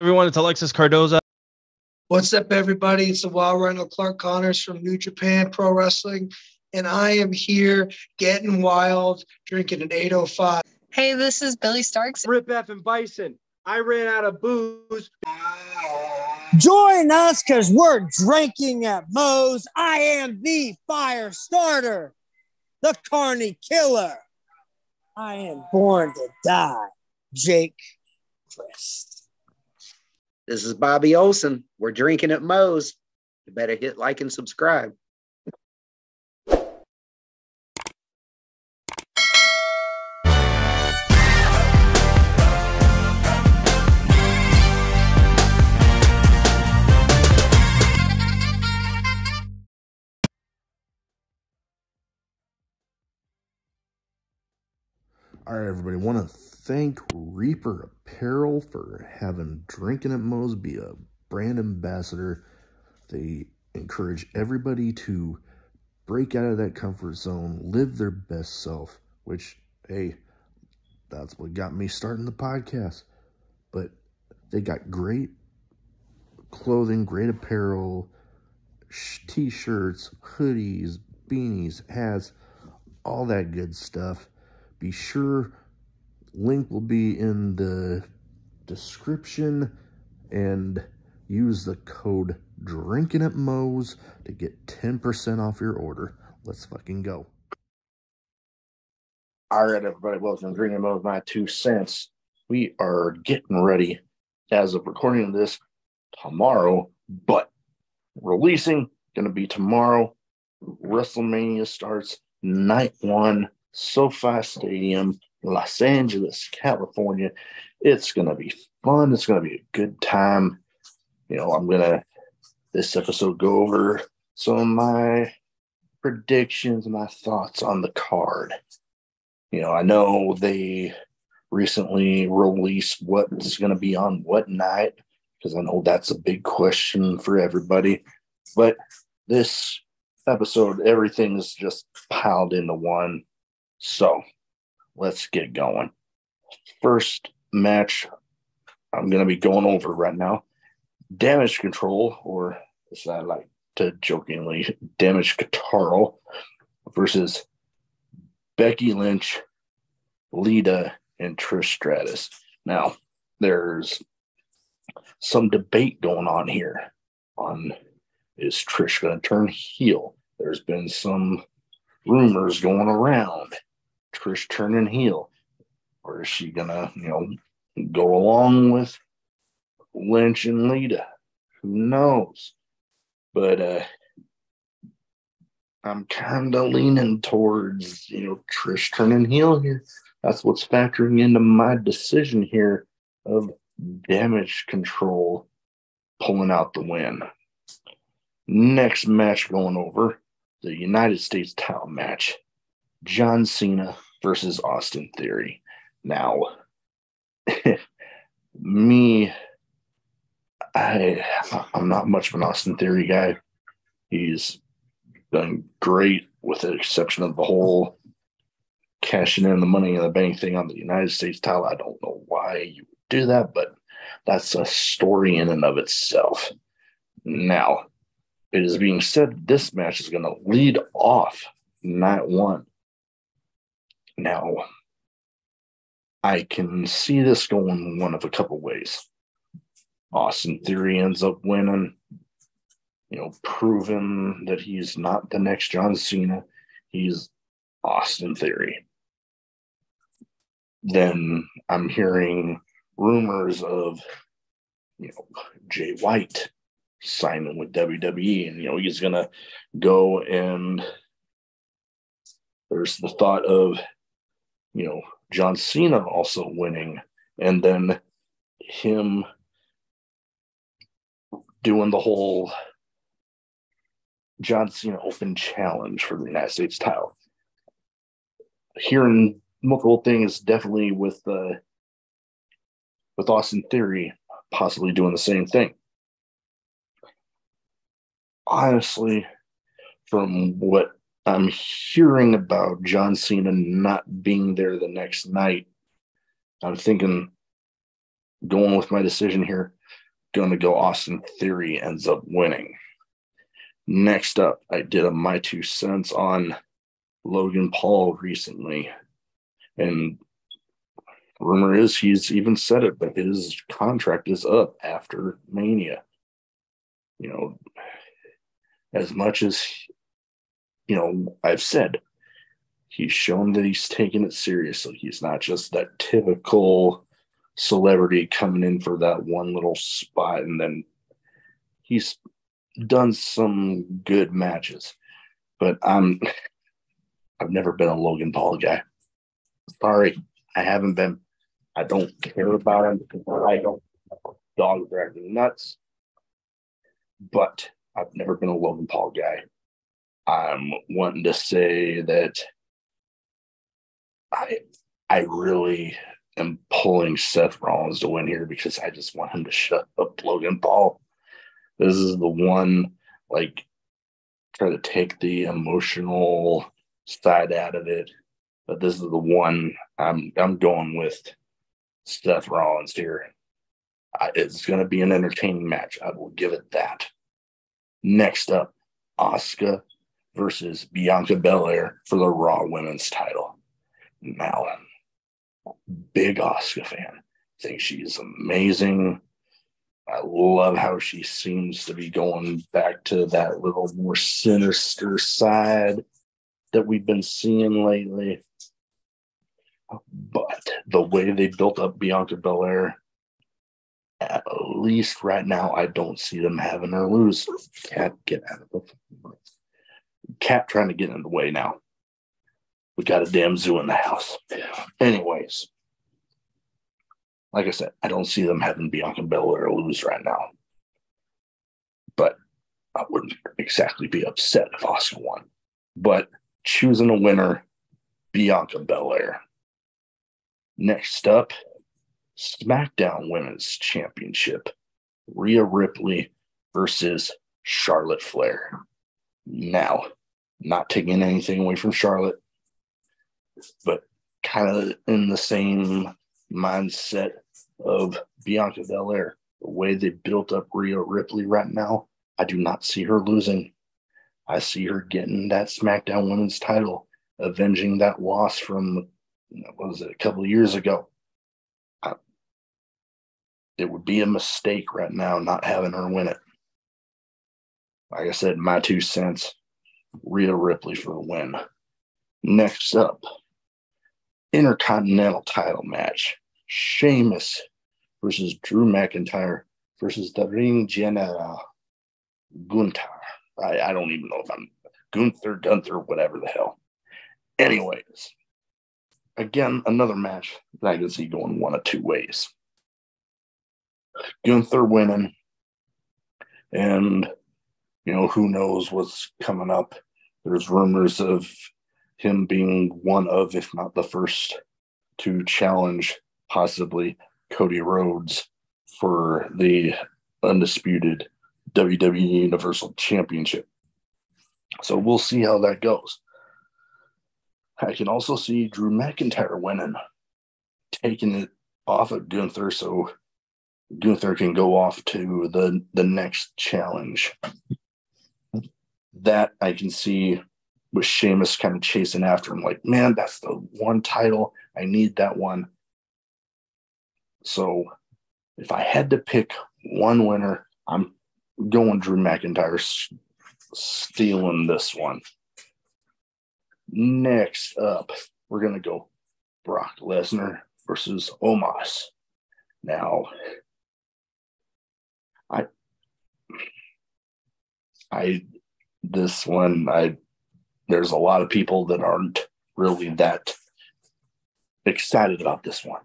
Everyone, it's Alexis Cardoza. What's up, everybody? It's the Wild Rhino Clark Connors from New Japan Pro Wrestling, and I am here getting wild, drinking an 805. Hey, this is Billy Starks. Rip F and Bison. I ran out of booze. Join us because we're drinking at Moe's. I am the fire starter, the Carney Killer. I am born to die, Jake Christ. This is Bobby Olson. We're drinking at Moe's. You better hit like and subscribe. All right, everybody. Want to thank Reaper Apparel for having Drinkin at Moe's be a brand ambassador. They encourage everybody to break out of that comfort zone, live their best self, which, hey, that's what got me starting the podcast. But they got great clothing, great apparel, t-shirts, hoodies, beanies, hats, all that good stuff. Be sure, link will be in the description, and use the code Drinkin at Moe's to get 10% off your order. Let's fucking go. All right, everybody, welcome to Drinkin at Moe's, my 2 cents. We are getting ready, as of recording this, tomorrow, but releasing, going to be tomorrow. Wrestlemania starts night 1. SoFi Stadium, Los Angeles, California. It's going to be fun. It's going to be a good time. You know, I'm going to, this episode, go over some of my predictions, my thoughts on the card. You know, I know they recently released what's going to be on what night, because I know that's a big question for everybody. But this episode, everything's just piled into one. So, let's get going. First match I'm going to be going over right now. Damage Control, or as I like to jokingly, Damage Guitar versus Becky Lynch, Lita, and Trish Stratus. Now, there's some debate going on here on, is Trish going to turn heel? There's been some rumors going around. Trish turning heel, or is she gonna, go along with Lynch and Lita? Who knows? But I'm kind of leaning towards, Trish turning heel here. That's what's factoring into my decision here of Damage Control pulling out the win. Next match going over, the United States title match. John Cena versus Austin Theory. Now, I'm not much of an Austin Theory guy. He's done great with the exception of the whole cashing in the Money in the Bank thing on the United States title. I don't know why you would do that, but that's a story in and of itself. Now, it is being said this match is going to lead off night 1. Now, I can see this going one of a couple ways. Austin Theory ends up winning, proving that he's not the next John Cena. He's Austin Theory. Then I'm hearing rumors of, Jay White signing with WWE, and, he's going to go, and there's the thought of, John Cena also winning, and then him doing the whole John Cena Open Challenge for the United States title. Hearing multiple things, definitely with Austin Theory possibly doing the same thing. Honestly, from what I'm hearing about John Cena not being there the next night, I'm thinking, going with my decision here, going to go Austin Theory ends up winning. Next up, I did my 2 cents on Logan Paul recently. And rumor is he's even said it, but his contract is up after Mania. You know, as much as, I've said, he's shown that he's taking it seriously. He's not just that typical celebrity coming in for that one little spot, and then he's done some good matches. But I've never been a Logan Paul guy. Sorry, I haven't been. I don't care about him because I don't dog drag me nuts. But I've never been a Logan Paul guy. I'm wanting to say that I really am pulling Seth Rollins to win here because I just want him to shut up Logan Paul. This is the one, try to take the emotional side out of it. But this is the one I'm going with Seth Rollins here. It's going to be an entertaining match. I will give it that. Next up, Asuka versus Bianca Belair for the Raw Women's title. Now, big Asuka fan. Think she's amazing. I love how she seems to be going back to that little more sinister side that we've been seeing lately. But the way they built up Bianca Belair, at least right now, I don't see them having her lose. Cat, get out of the cat trying to get in the way now. We got a damn zoo in the house. Anyways, like I said, I don't see them having Bianca Belair lose right now. But I wouldn't exactly be upset if Asuka won. But choosing a winner, Bianca Belair. Next up, SmackDown Women's Championship. Rhea Ripley versus Charlotte Flair. Now, not taking anything away from Charlotte, but kind of in the same mindset of Bianca Belair. The way they built up Rhea Ripley right now, I do not see her losing. I see her getting that SmackDown Women's title, avenging that loss from, a couple of years ago. It would be a mistake right now not having her win it. Like I said, my 2 cents, Rhea Ripley for the win. Next up, Intercontinental title match. Sheamus versus Drew McIntyre versus the Ring General Gunther. I don't even know if I'm Gunther, whatever the hell. Anyways, again, another match that I can see going one of two ways. Gunther winning, and who knows what's coming up. There's rumors of him being one of, if not the first, to challenge possibly Cody Rhodes for the undisputed WWE Universal Championship. So we'll see how that goes. I can also see Drew McIntyre winning, taking it off of Gunther so Gunther can go off to the next challenge. That I can see with Sheamus kind of chasing after him, like, man, that's the one title. I need that one. So if I had to pick one winner, I'm going Drew McIntyre stealing this one. Next up, we're going to go Brock Lesnar versus Omos. Now, there's a lot of people that aren't really that excited about this one.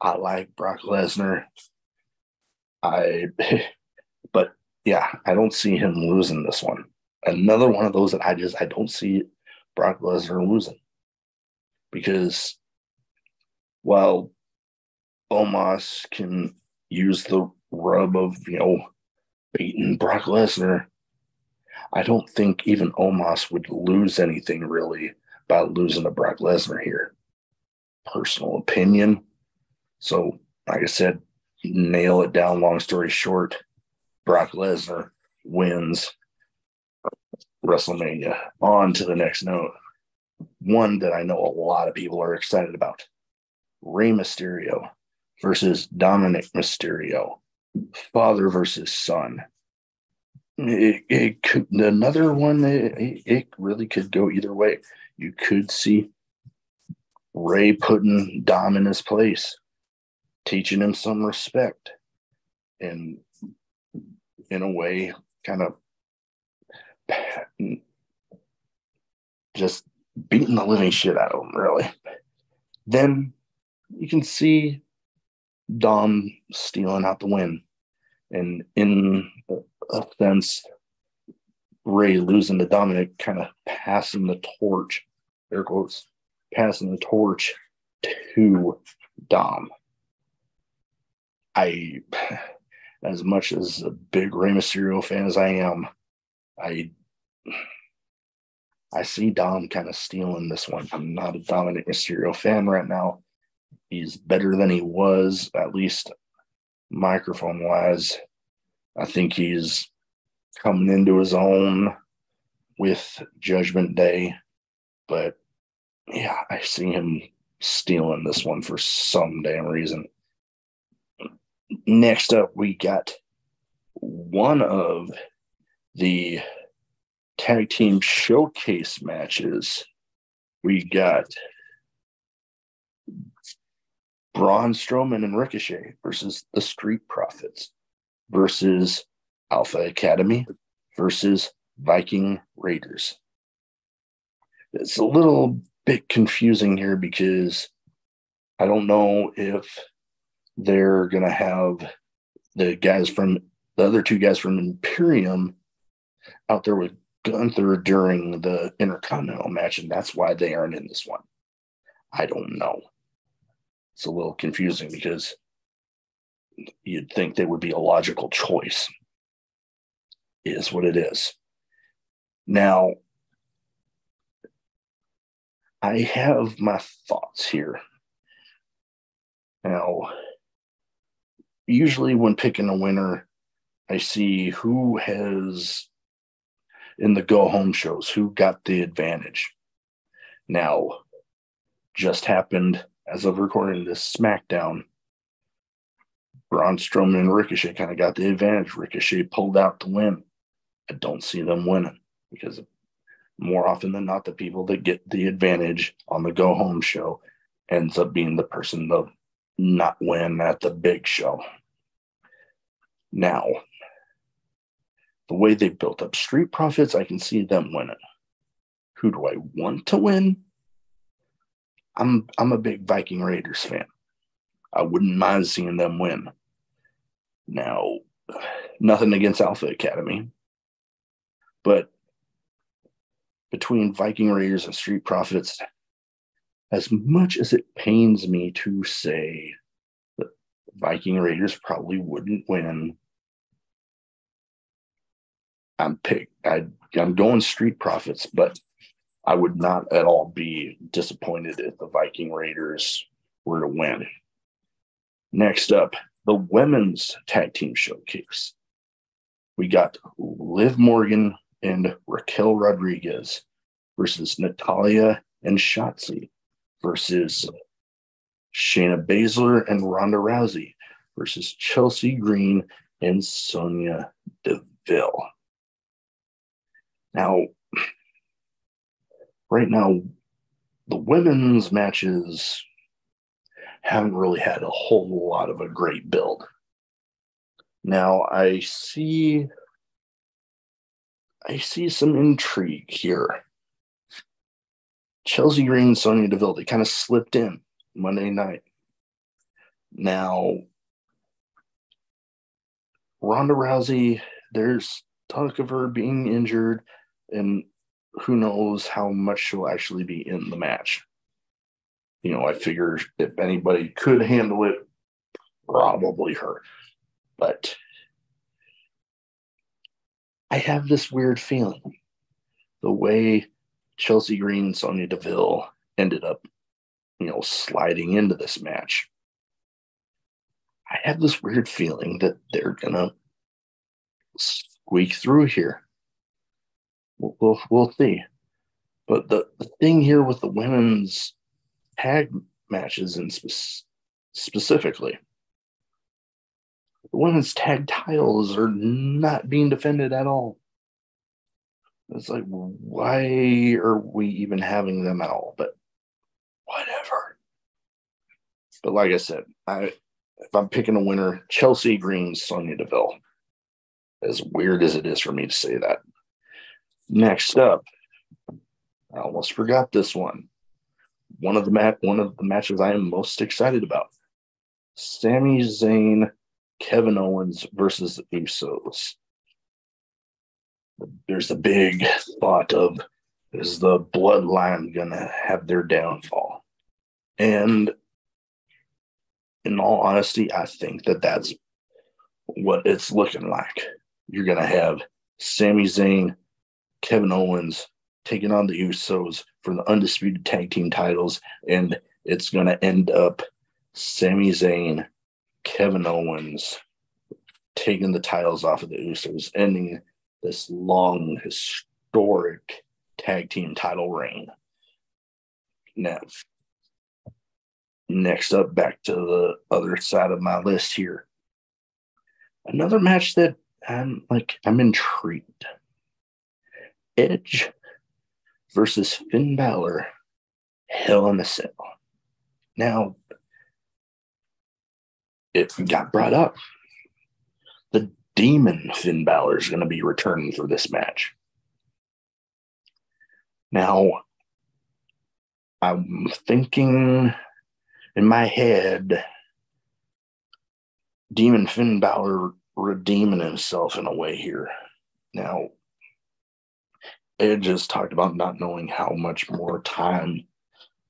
I like Brock Lesnar. But yeah, I don't see him losing this one. Another one of those that I don't see Brock Lesnar losing. Because while Omos can use the rub of, beating Brock Lesnar, I don't think even Omos would lose anything really by losing to Brock Lesnar here. Personal opinion. So, like I said, nail it down, long story short, Brock Lesnar wins WrestleMania. On to the next note. One that I know a lot of people are excited about. Rey Mysterio versus Dominic Mysterio. Father versus son. It could, another one, it really could go either way. You could see Rey putting Dom in his place, teaching him some respect, and in a way, kind of just beating the living shit out of him, really. Then you can see Dom stealing out the win. And in a sense, Rey losing to Dominic, kind of passing the torch, air quotes, passing the torch to Dom. As much as a big Rey Mysterio fan as I am, I see Dom kind of stealing this one. I'm not a Dominic Mysterio fan right now. He's better than he was, at least microphone-wise. I think he's coming into his own with Judgment Day. But, yeah, I see him stealing this one for some damn reason. Next up, we got one of the tag team showcase matches. We got Braun Strowman and Ricochet versus the Street Profits versus Alpha Academy versus Viking Raiders. It's a little bit confusing here because I don't know if they're going to have the other two guys from Imperium out there with Gunther during the Intercontinental match, and that's why they aren't in this one. I don't know. It's a little confusing because you'd think they would be a logical choice. It is what it is. Now, I have my thoughts here. Now, usually when picking a winner, I see who has, in the go-home shows, who got the advantage. Now, just happened, as of recording this SmackDown, Braun Strowman and Ricochet kind of got the advantage. Ricochet pulled out the win. I don't see them winning because more often than not, the people that get the advantage on the go-home show ends up being the person that not win at the big show. Now, the way they built up Street Profits, I can see them winning. Who do I want to win? I'm a big Viking Raiders fan. I wouldn't mind seeing them win. Now, nothing against Alpha Academy, but between Viking Raiders and Street Profits, as much as it pains me to say that Viking Raiders probably wouldn't win, I'm going Street Profits, but I would not at all be disappointed if the Viking Raiders were to win. Next up, the women's tag team showcase. We got Liv Morgan and Raquel Rodriguez versus Natalya and Shotzi versus Shayna Baszler and Ronda Rousey versus Chelsea Green and Sonya Deville. Now, right now, the women's matches haven't really had a whole lot of a great build. Now, I see some intrigue here. Chelsea Green and Sonya Deville, they kind of slipped in Monday night. Now, Ronda Rousey, there's talk of her being injured, and who knows how much she'll actually be in the match. You know, I figure if anybody could handle it, probably her. But I have this weird feeling. The way Chelsea Green and Sonya Deville ended up, sliding into this match, I have this weird feeling that they're going to squeak through here. We'll see. But the thing here with the women's tag matches, and specifically, the women's tag titles are not being defended at all. It's like, why are we even having them at all? But whatever. But like I said, if I'm picking a winner, Chelsea Green, Sonya Deville. As weird as it is for me to say that. Next up, I almost forgot this one. One of the matches I am most excited about. Sami Zayn, Kevin Owens versus the Usos. There's a big thought of, is the bloodline gonna have their downfall? And in all honesty, I think that that's what it's looking like. You're gonna have Sami Zayn, Kevin Owens taking on the Usos for the undisputed tag team titles, and it's going to end up Sami Zayn, Kevin Owens taking the titles off of the Usos, ending this long, historic tag team title reign. Now, next up, back to the other side of my list here. Another match that I'm intrigued. Edge versus Finn Balor, Hell in a Cell. Now, it got brought up. The demon Finn Balor is going to be returning for this match. Now, I'm thinking in my head, demon Finn Balor redeeming himself in a way here. Now, Edge has talked about not knowing how much more time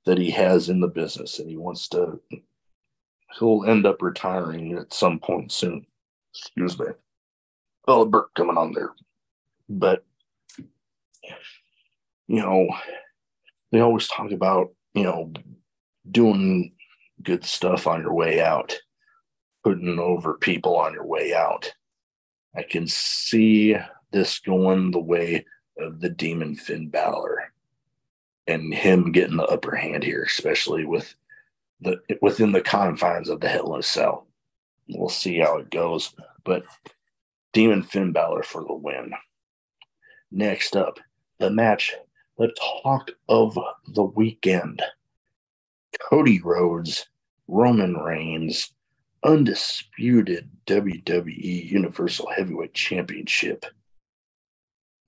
that he has in the business, and he'll end up retiring at some point soon. Excuse me. Oh, a burp coming on there. But, they always talk about, doing good stuff on your way out, putting over people on your way out. I can see this going the way of the demon Finn Balor and him getting the upper hand here, especially within the confines of the Hell in a Cell. We'll see how it goes, but demon Finn Balor for the win. Next up, the talk of the weekend. Cody Rhodes, Roman Reigns, undisputed WWE Universal Heavyweight Championship.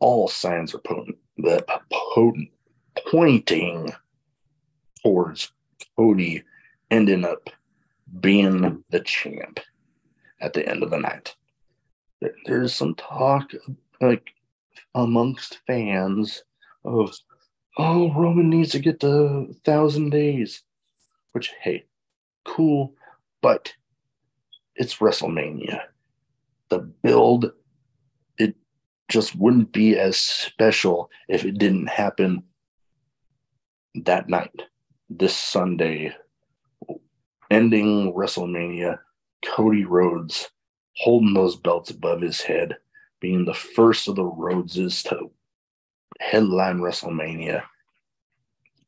All signs are pointing towards Cody ending up being the champ at the end of the night. There's some talk amongst fans of, Roman needs to get to 1,000 days, which, hey, cool, but it's WrestleMania. The build, it just wouldn't be as special if it didn't happen that night, this Sunday, ending WrestleMania. Cody Rhodes holding those belts above his head, being the first of the Rhodeses to headline WrestleMania.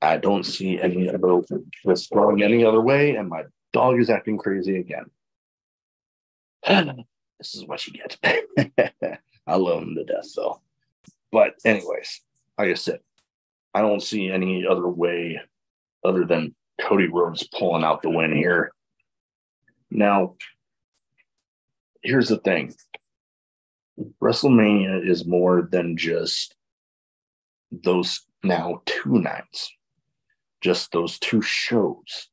I don't see this going any other way, and my dog is acting crazy again. This is what you get. I love him to death, though. But anyways, like I said, I don't see any other way other than Cody Rhodes pulling out the win here. Now, here's the thing. WrestleMania is more than just those now 2 nights, just those 2 shows.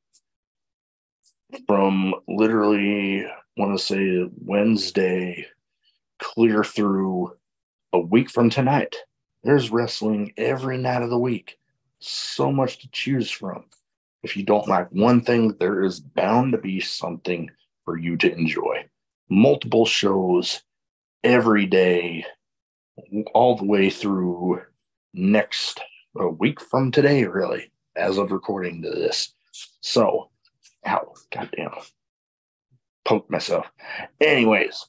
From literally, I want to say Wednesday, clear through a week from tonight. There's wrestling every night of the week. So much to choose from. If you don't like one thing, there is bound to be something for you to enjoy. Multiple shows every day, all the way through a week from today, really, as of recording to this. So, goddamn. poked myself. Anyways,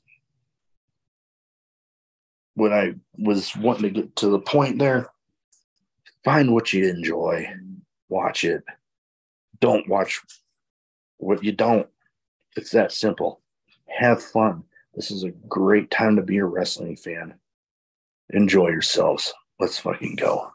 when I was wanting to get to the point there, find what you enjoy. Watch it. Don't watch what you don't. It's that simple. Have fun. This is a great time to be a wrestling fan. Enjoy yourselves. Let's fucking go.